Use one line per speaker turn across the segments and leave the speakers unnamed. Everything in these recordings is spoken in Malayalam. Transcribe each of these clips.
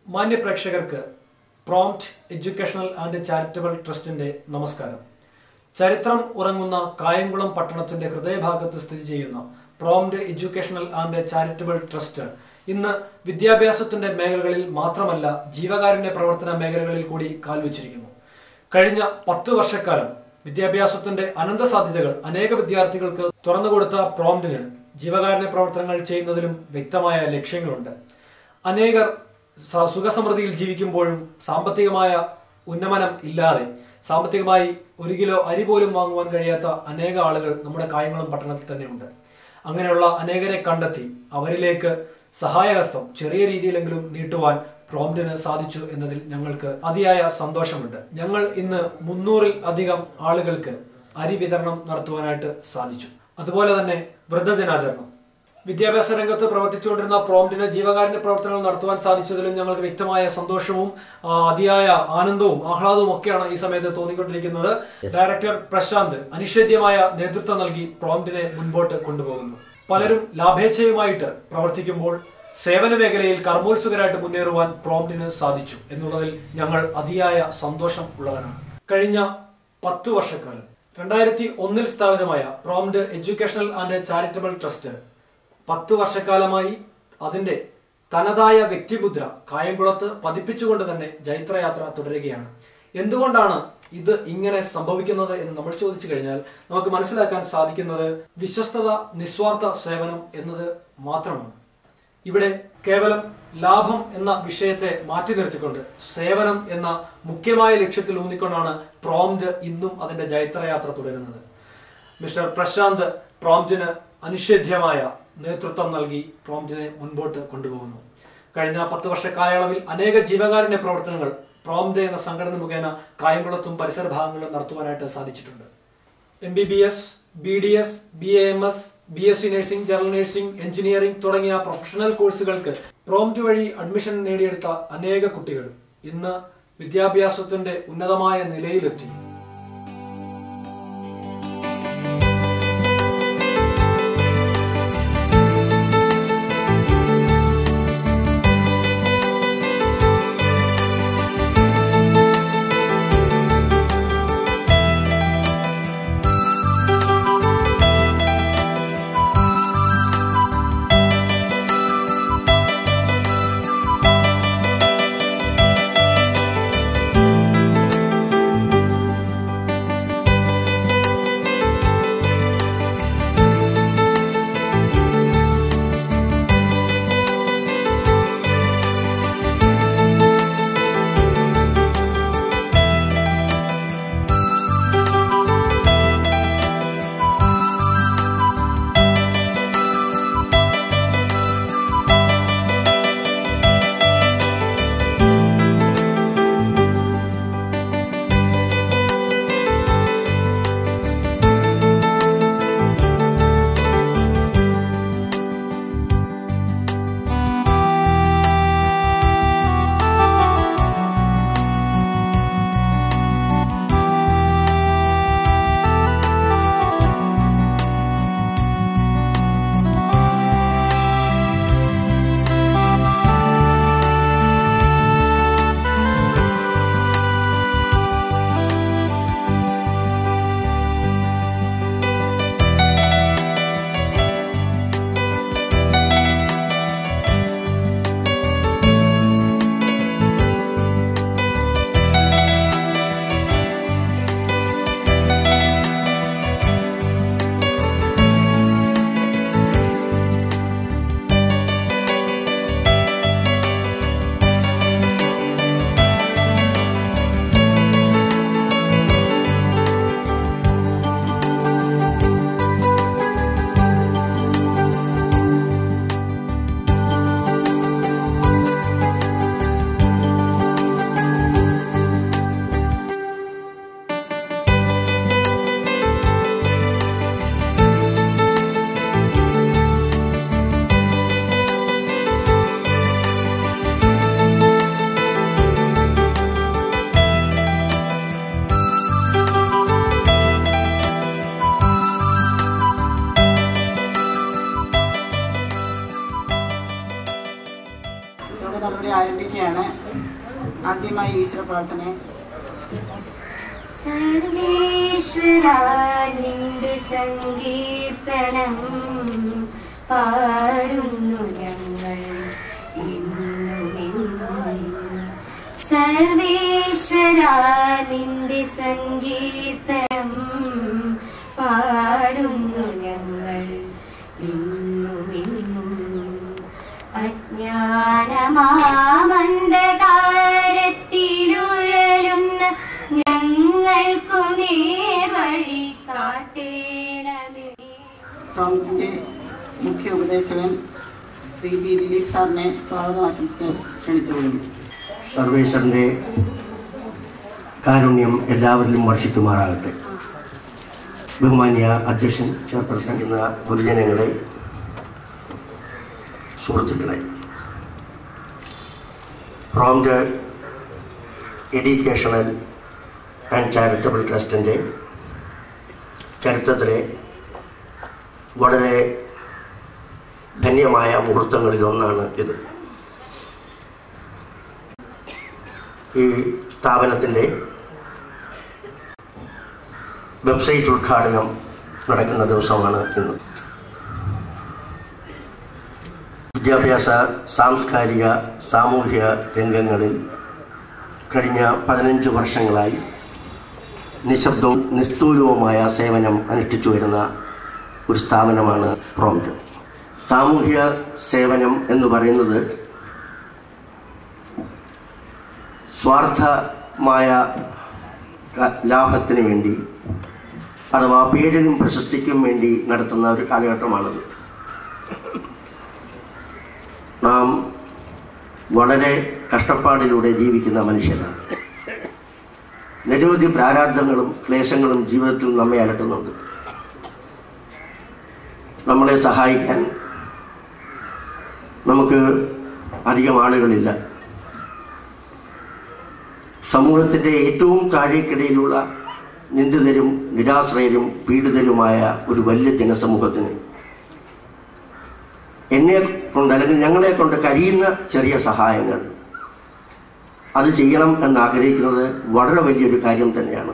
മാന്യ പ്രേക്ഷകർക്ക് പ്രോംപ്റ്റ് എഡ്യൂക്കേഷണൽ ആൻഡ് ചാരിറ്റബിൾ ട്രസ്റ്റിന്റെ നമസ്കാരം. ചരിത്രം ഉറങ്ങുന്ന കായംകുളം പട്ടണത്തിന്റെ ഹൃദയഭാഗത്ത് സ്ഥിതി ചെയ്യുന്ന prompt educational and charitable trust ഇന്ന് വിദ്യാഭ്യാസത്തിന്റെ മേഖലകളിൽ മാത്രമല്ല ജീവകാരുണ്യ പ്രവർത്തന മേഖലകളിൽ കൂടി കാൽവെച്ചിരിക്കുന്നു. കഴിഞ്ഞ 10 വർഷക്കാലം വിദ്യാഭ്യാസത്തിന്റെ അനന്ത സാധ്യതകൾ അനേക വിദ്യാർത്ഥികൾക്ക് തുറന്നുകൊടുത്ത പ്രോംപ്റ്റിന് ജീവകാരുണ്യ പ്രവർത്തനങ്ങൾ ചെയ്യുന്നതിലും വ്യക്തമായ ലക്ഷ്യങ്ങളുണ്ട്. അനേകർ സുഖസമൃദ്ധിയിൽ ജീവിക്കുമ്പോഴും സാമ്പത്തികമായ ഉന്നമനം ഇല്ലാതെ സാമ്പത്തികമായി 1 കിലോ അരി പോലും വാങ്ങുവാൻ കഴിയാത്ത അനേക ആളുകൾ നമ്മുടെ കായംകുളം പട്ടണത്തിൽ തന്നെയുണ്ട്. അങ്ങനെയുള്ള അനേകരെ കണ്ടെത്തി അവരിലേക്ക് സഹായഹസ്തം ചെറിയ രീതിയിലെങ്കിലും നീട്ടുവാൻ പ്രോംപ്റ്റിന് സാധിച്ചു എന്നതിൽ ഞങ്ങൾക്ക് അതിയായ സന്തോഷമുണ്ട്. ഞങ്ങൾ ഇന്ന് 300-ൽ അധികം ആളുകൾക്ക് അരി വിതരണം നടത്തുവാനായിട്ട് സാധിച്ചു. അതുപോലെ തന്നെ വൃദ്ധദിനാചരണം, വിദ്യാഭ്യാസ രംഗത്ത് പ്രവർത്തിച്ചുകൊണ്ടിരുന്ന പ്രോംപ്റ്റിന് ജീവകാരുണ്യ പ്രവർത്തനങ്ങൾ നടത്തുവാൻ സാധിച്ചതിലും ഞങ്ങൾക്ക് വ്യക്തമായ സന്തോഷവും അതിയായ ആനന്ദവും ആഹ്ലാദവും ഒക്കെയാണ് ഈ സമയത്ത് തോന്നിക്കൊണ്ടിരിക്കുന്നത്. ഡയറക്ടർ പ്രശാന്ത് അനിഷേധ്യമായ നേതൃത്വം നൽകി പ്രോംപ്റ്റിനെ മുൻപോട്ട് കൊണ്ടുപോകുന്നു. പലരും ലാഭേച്ഛയുമായിട്ട് പ്രവർത്തിക്കുമ്പോൾ സേവന മേഖലയിൽ കർമ്മോത്സുകരായിട്ട് മുന്നേറുവാൻ പ്രോംപ്റ്റിന് സാധിച്ചു എന്നുള്ളതിൽ ഞങ്ങൾ അതിയായ സന്തോഷം ഉള്ളവരാണ്. കഴിഞ്ഞ 10 വർഷക്കാലം 2001-ൽ സ്ഥാപിതമായ prompt educational and charitable trust 10 വർഷക്കാലമായി അതിന്റെ തനതായ വ്യക്തിമുദ്ര കായംകുളത്ത് പതിപ്പിച്ചുകൊണ്ട് തന്നെ ജൈത്രയാത്ര തുടരുകയാണ്. എന്തുകൊണ്ടാണ് ഇത് ഇങ്ങനെ സംഭവിക്കുന്നത് എന്ന് നമ്മൾ ചോദിച്ചു കഴിഞ്ഞാൽ നമുക്ക് മനസ്സിലാക്കാൻ സാധിക്കുന്നത് വിശ്വസ്തത, നിസ്വാർത്ഥ സേവനം എന്നത് മാത്രമാണ്. ഇവിടെ കേവലം ലാഭം എന്ന വിഷയത്തെ മാറ്റി നിർത്തിക്കൊണ്ട് സേവനം എന്ന മുഖ്യമായ ലക്ഷ്യത്തിൽ ഊന്നിക്കൊണ്ടാണ് പ്രോംപ്റ്റ് ഇന്നും അതിന്റെ ജൈത്രയാത്ര തുടരുന്നത്. മിസ്റ്റർ പ്രശാന്ത് പ്രോംപ്റ്റിന് അനിഷേധ്യമായ നേതൃത്വം നൽകി പ്രോംപ്റ്റിനെ മുൻപോട്ട് കൊണ്ടുപോകുന്നു. കഴിഞ്ഞ 10 വർഷ കാലയളവിൽ അനേക ജീവകാരുണ്യ പ്രവർത്തനങ്ങൾ പ്രോംപ്റ്റ് എന്ന സംഘടന മുഖേന കായംകുളത്തും പരിസര ഭാഗങ്ങളിലും നടത്തുവാനായിട്ട് സാധിച്ചിട്ടുണ്ട്. MBBS, BDS, BAMS, BSc nursing, general nursing, engineering തുടങ്ങിയ പ്രൊഫഷണൽ കോഴ്സുകൾക്ക് പ്രോംപ്റ്റ് വഴി അഡ്മിഷൻ നേടിയെടുത്ത അനേക കുട്ടികൾ ഇന്ന് വിദ്യാഭ്യാസത്തിന്റെ ഉന്നതമായ നിലയിലെത്തി.
പ്രാർത്ഥന. ആദ്യമായി ഈശ്വര പ്രാർത്ഥന.
സർവേശ്വരാ നിന്റെ സങ്കീർത്തനം പാടുന്നു ഞങ്ങൾ എന്നുമെന്നും. സർവേശ്വരാ നിന്റെ സങ്കീർത്തനം പാടുന്നു ഞങ്ങൾ എന്നുമെന്നും. അജ്ഞാനമാമന്ധകാരത്തിലുഴലുന്ന ഞങ്ങൾക്കു നേർവഴി കാട്ടേണമേ.
പ്രോംപ്റ്റിന്റെ മുഖ്യ ഉപദേശകൻ ശ്രീ ബി ദിലീപ് സാറിനെ സ്വാഗതം ആശംസിക്കാൻ ക്ഷണിച്ചുകൊള്ളുന്നു.
സർവേശ്വരൻ്റെ കാരുണ്യം എല്ലാവരിലും വർഷിക്കുമാറാകട്ടെ. ബഹുമാന്യ അധ്യക്ഷൻ, ചെയർപേഴ്സൺ എന്ന ഗുരുജനങ്ങളെ, സുഹൃത്തുക്കളെ, പ്രോംപ്റ്റ് എഡ്യൂക്കേഷണൽ ആൻഡ് ചാരിറ്റബിൾ ട്രസ്റ്റിൻ്റെ ചരിത്രത്തിലെ വളരെ ധന്യമായ മുഹൂർത്തങ്ങളിലൊന്നാണ് ഇത്. ഈ സ്ഥാപനത്തിൻ്റെ വെബ്സൈറ്റ് ഉദ്ഘാടനം നടക്കുന്ന ദിവസമാണ് ഇന്ന്. വിദ്യാഭ്യാസ, സാംസ്കാരിക, സാമൂഹ്യ രംഗങ്ങളിൽ കഴിഞ്ഞ 15 വർഷങ്ങളായി നിശബ്ദവും നിസ്തൂലവുമായ സേവനം അനുഷ്ഠിച്ചു വരുന്ന ഒരു സ്ഥാപനമാണ് പ്രോംപ്റ്റ്. സാമൂഹ്യ സേവനം എന്ന് പറയുന്നത് സ്വാർത്ഥമായ ലാഭത്തിന് വേണ്ടി അഥവാ പേരിനും പ്രശസ്തിക്കും വേണ്ടി നടത്തുന്ന ഒരു കാലഘട്ടമാണത്. നാം വളരെ കഷ്ടപ്പാടിലൂടെ ജീവിക്കുന്ന മനുഷ്യരാണ്. നിരവധി പ്രാരാബ്ധങ്ങളും ക്ലേശങ്ങളും ജീവിതത്തിൽ നമ്മെ അലട്ടുന്നുണ്ട്. നമ്മളെ സഹായിക്കാൻ നമുക്ക് അധികം ആളുകളില്ല. സമൂഹത്തിൻ്റെ ഏറ്റവും താഴേക്കിടയിലുള്ള നിന്ദിതരും നിരാശ്രയരും പീഡിതരുമായ ഒരു വലിയ ജനസമൂഹത്തിന് എന്നെ കൊണ്ട് അല്ലെങ്കിൽ ഞങ്ങളെ കൊണ്ട് കഴിയുന്ന ചെറിയ സഹായങ്ങൾ അത് ചെയ്യണം എന്നാഗ്രഹിക്കുന്നത് വളരെ വലിയൊരു കാര്യം തന്നെയാണ്.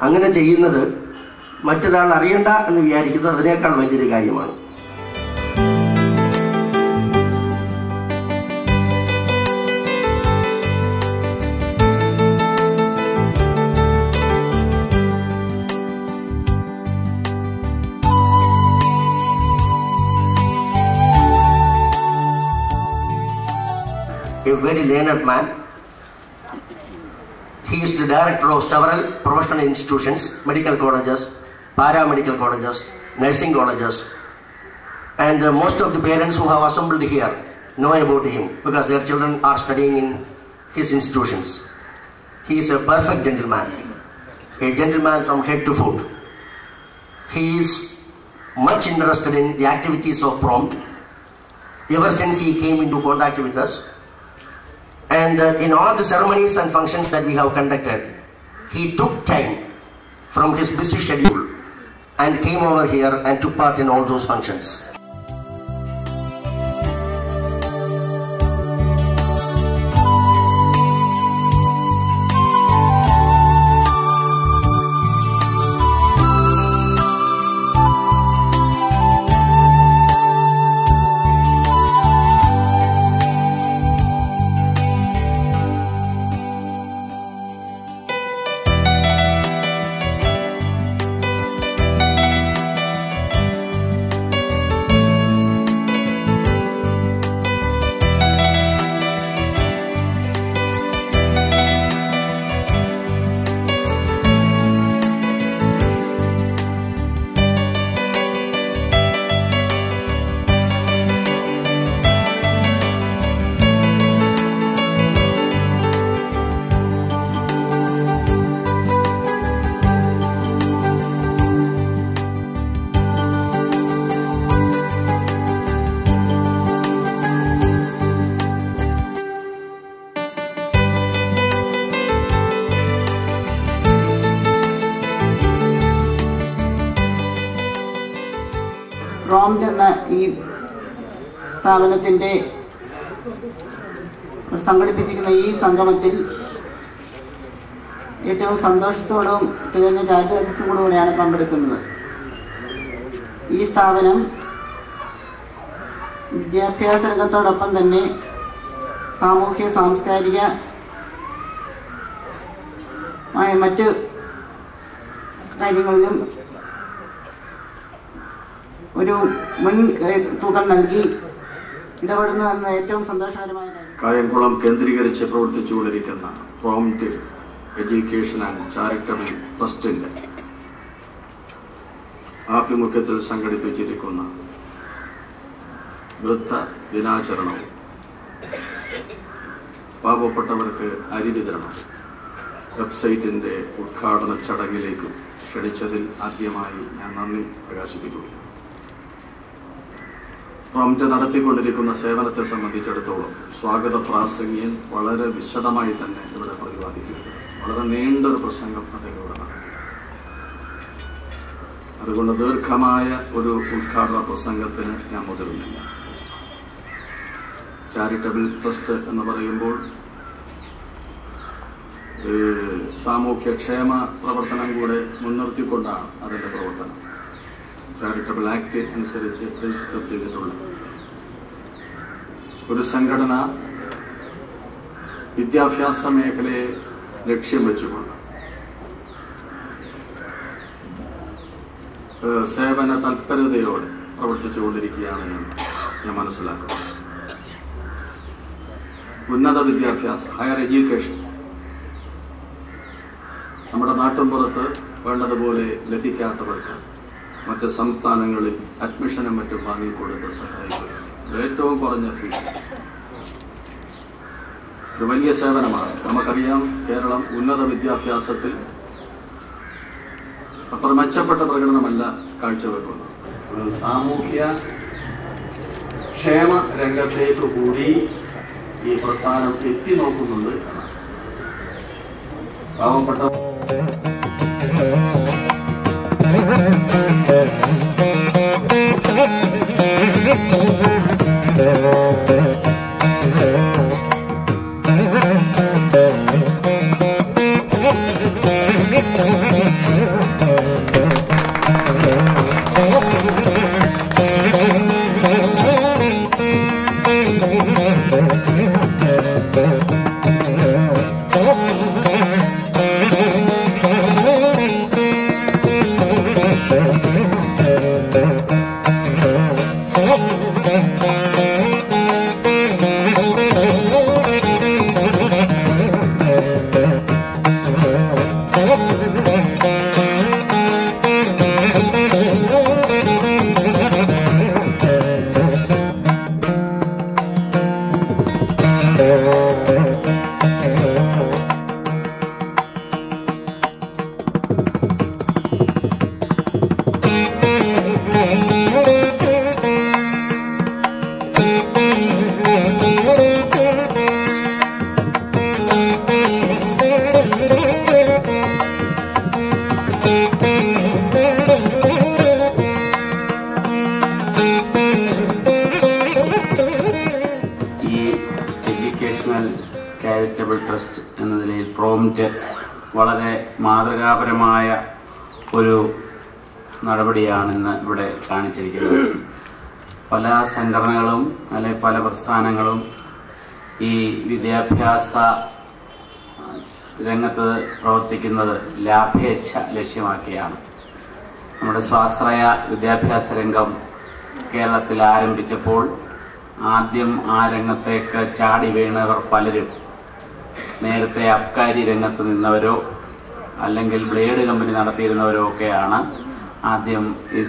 അങ്ങനെ ചെയ്യുന്നത് മറ്റൊരാൾ അറിയണ്ട എന്ന് വിചാരിക്കുന്നത് അതിനേക്കാൾ വലിയൊരു കാര്യമാണ്. A very learned man. He is the director of several professional institutions, medical colleges, paramedical colleges, nursing colleges, and most of the parents who have assembled here know about him because their children are studying in his institutions. He is a perfect gentleman, a gentleman from head to foot. He is much interested in the activities of Prompt ever since he came into contact with us. And in all the ceremonies and functions that we have conducted, he took time from his busy schedule and came over here and took part in all those functions. Prompt എന്ന ഈ സ്ഥാപനത്തിൻ്റെ
സംഘടിപ്പിച്ചിരിക്കുന്ന ഈ സംഗമത്തിൽ ഏറ്റവും സന്തോഷത്തോടും തികഞ്ഞ ജാഗ്രതയോടുകൂടിയാണ് പങ്കെടുക്കുന്നത്. ഈ സ്ഥാപനം വിദ്യാഭ്യാസ രംഗത്തോടൊപ്പം തന്നെ സാമൂഹ്യ സാംസ്കാരിക മറ്റ് കാര്യങ്ങളിലും ഒരു മുൻ തൂക്കം നൽകി ഇടപെടുന്നു എന്ന ഏറ്റവും സന്തോഷകരമായ കാര്യം.
കായംകുളം കേന്ദ്രീകരിച്ച് പ്രവർത്തിച്ചുകൊണ്ടിരിക്കുന്ന പ്രോംപ്റ്റ് എഡ്യൂക്കേഷൻ ആൻഡ് ചാരിറ്റബിൾ ട്രസ്റ്റിൻ്റെ ആഭിമുഖ്യത്തിൽ സംഘടിപ്പിച്ചിരിക്കുന്ന വൃദ്ധ ദിനാചരണവും പാവപ്പെട്ടവർക്ക് അരി വിതരണം വെബ്സൈറ്റിൻ്റെ ഉദ്ഘാടന ചടങ്ങിലേക്കും ക്ഷണിച്ചതിൽ ആദ്യമായി ഞാൻ നന്ദി പ്രകാശിപ്പിക്കുന്നു. പ്രോംപ്റ്റ് നടത്തിക്കൊണ്ടിരിക്കുന്ന സേവനത്തെ സംബന്ധിച്ചിടത്തോളം സ്വാഗത പ്രാസംഗികൻ വളരെ വിശദമായി തന്നെ ഇവിടെ പ്രതിപാദിക്കുന്നു. വളരെ നീണ്ടൊരു പ്രസംഗം അദ്ദേഹം ഇവിടെ നടത്തി. അതുകൊണ്ട് ദീർഘമായ ഒരു ഉദ്ഘാടന പ്രസംഗത്തിന് ഞാൻ മുതിരുന്നില്ല. ചാരിറ്റബിൾ ട്രസ്റ്റ് എന്ന് പറയുമ്പോൾ സാമൂഹ്യക്ഷേമ പ്രവർത്തനം കൂടെ മുൻനിർത്തിക്കൊണ്ടാണ് അതിൻ്റെ പ്രവർത്തനം. ചാരിറ്റബിൾ ആക്ട് അനുസരിച്ച് രജിസ്റ്റർ ചെയ്തിട്ടുള്ള ഒരു സംഘടന വിദ്യാഭ്യാസ മേഖലയെ ലക്ഷ്യം വെച്ചുകൊണ്ട് സേവന തൽപരതയോടെ പ്രവർത്തിച്ചുകൊണ്ടിരിക്കുകയാണെന്ന് ഞാൻ മനസ്സിലാക്കുന്നു. ഉന്നത വിദ്യാഭ്യാസം, ഹയർ എഡ്യൂക്കേഷൻ നമ്മുടെ നാട്ടിൻപുറത്ത് വേണ്ടതുപോലെ ലഭിക്കാത്തവർക്ക് മറ്റ് സംസ്ഥാനങ്ങളിൽ അഡ്മിഷനും മറ്റും വാങ്ങിക്കൊടുത്ത് സഹായിക്കുക. ഏറ്റവും കുറഞ്ഞ ഫീസ് ഒരു വലിയ സേവനമാണ്. നമുക്കറിയാം, കേരളം ഉന്നത വിദ്യാഭ്യാസത്തിൽ അത്ര മെച്ചപ്പെട്ട പ്രകടനമല്ല കാഴ്ചവെക്കുന്നത്. ഒരു സാമൂഹ്യ ക്ഷേമ രംഗത്തേക്ക് കൂടി ഈ പ്രസ്ഥാനം എത്തി നോക്കുന്നുണ്ട് എന്നാണ്. പാവപ്പെട്ട ചാരിറ്റബിൾ ട്രസ്റ്റ് എന്ന നിലയിൽ പ്രോംപ്റ്റ് വളരെ മാതൃകാപരമായ ഒരു നടപടിയാണെന്ന് ഇവിടെ കാണിച്ചിരിക്കുന്നത്. പല സംഘടനകളും അല്ലെങ്കിൽ പല പ്രസ്ഥാനങ്ങളും ഈ വിദ്യാഭ്യാസ രംഗത്ത് പ്രവർത്തിക്കുന്നത് ലാഭേച്ഛ ലക്ഷ്യമാക്കിയാണ്. നമ്മുടെ സ്വാശ്രയ വിദ്യാഭ്യാസ രംഗം കേരളത്തിൽ ആരംഭിച്ചപ്പോൾ ആദ്യം ആ രംഗത്തേക്ക് ചാടി വീണവർ പലരും നേരത്തെ അബ്കാരി രംഗത്ത് നിന്നവരോ അല്ലെങ്കിൽ ബ്ലേഡ് കമ്പനി നടത്തിയിരുന്നവരോ ഒക്കെയാണ് ആദ്യം ഈ